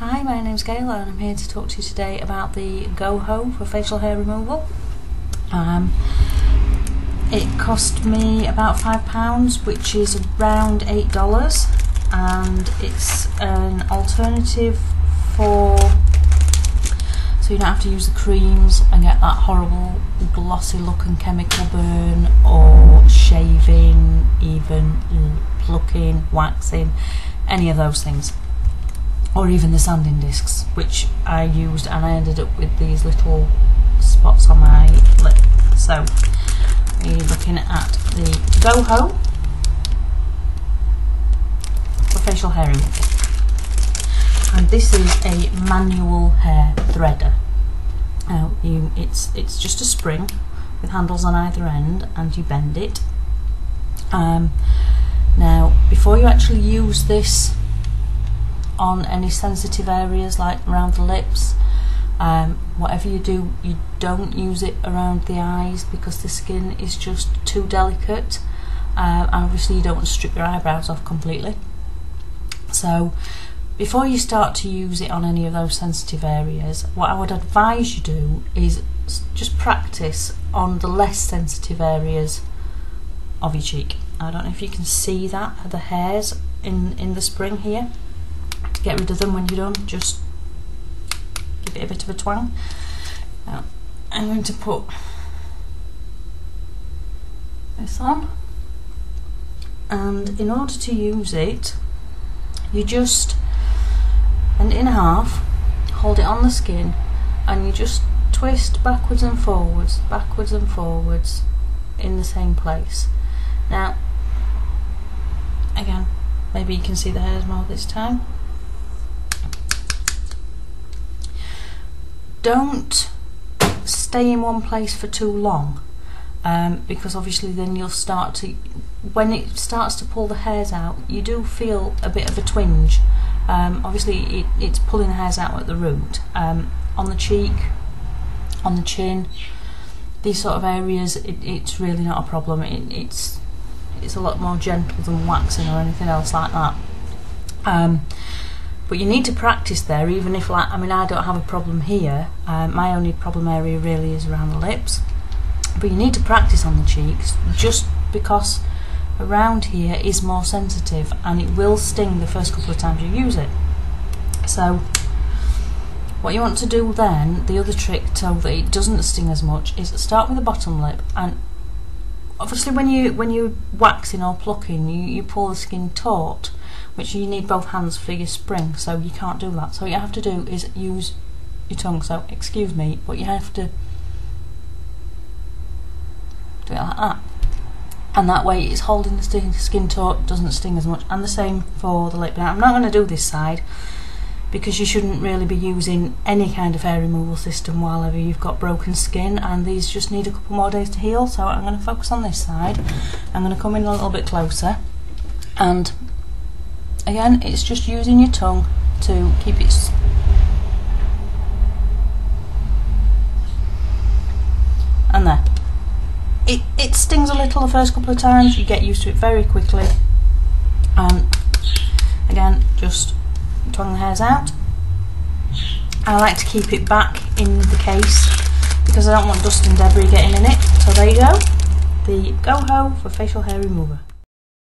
Hi, my name's Gail and I'm here to talk to you today about the GOHO for facial hair removal. It cost me about £5, which is around $8, and it's an alternative so you don't have to use the creams and get that horrible glossy look and chemical burn, or shaving, even plucking, waxing, any of those things, or even the sanding discs, which I used, and I ended up with these little spots on my lip. So we're looking at the GOHO for facial hair removal, and this is a manual hair threader. Now it's just a spring with handles on either end, and you bend it. Now before you actually use this on any sensitive areas like around the lips, whatever you do, you don't use it around the eyes because the skin is just too delicate, and obviously you don't want to strip your eyebrows off completely. So before you start to use it on any of those sensitive areas, what I would advise you do is just practice on the less sensitive areas of your cheek. I don't know if you can see that, the hairs in the spring here. To get rid of them when you're done, just give it a bit of a twang. Now I'm going to put this on, and in order to use it, you just bend it in half, hold it on the skin, and you just twist backwards and forwards in the same place. Now again, maybe you can see the hairs more this time. Don't stay in one place for too long, because obviously then you'll start to, when it starts to pull the hairs out, you do feel a bit of a twinge. Obviously it's pulling the hairs out at the root. On the cheek, on the chin, these sort of areas, it's really not a problem. It's a lot more gentle than waxing or anything else like that. But you need to practice there, even if, like, I mean, I don't have a problem here. My only problem area really is around the lips. But you need to practice on the cheeks, just because around here is more sensitive and it will sting the first couple of times you use it. So what you want to do then, the other trick so that it doesn't sting as much, is start with the bottom lip. And obviously when you're waxing or plucking, you pull the skin taut, which you need both hands for your spring, so you can't do that. So what you have to do is use your tongue. So excuse me, but you have to do it like that, and that way it's holding the skin taut, doesn't sting as much. And the same for the lip. Now I'm not going to do this side because you shouldn't really be using any kind of hair removal system while ever you've got broken skin, and these just need a couple more days to heal. So I'm going to focus on this side. I'm going to come in a little bit closer, and again, it's just using your tongue to keep it. And there. It stings a little the first couple of times, you get used to it very quickly. And again, just twang the hairs out. I like to keep it back in the case because I don't want dust and debris getting in it. So there you go, the GOHO for facial hair remover.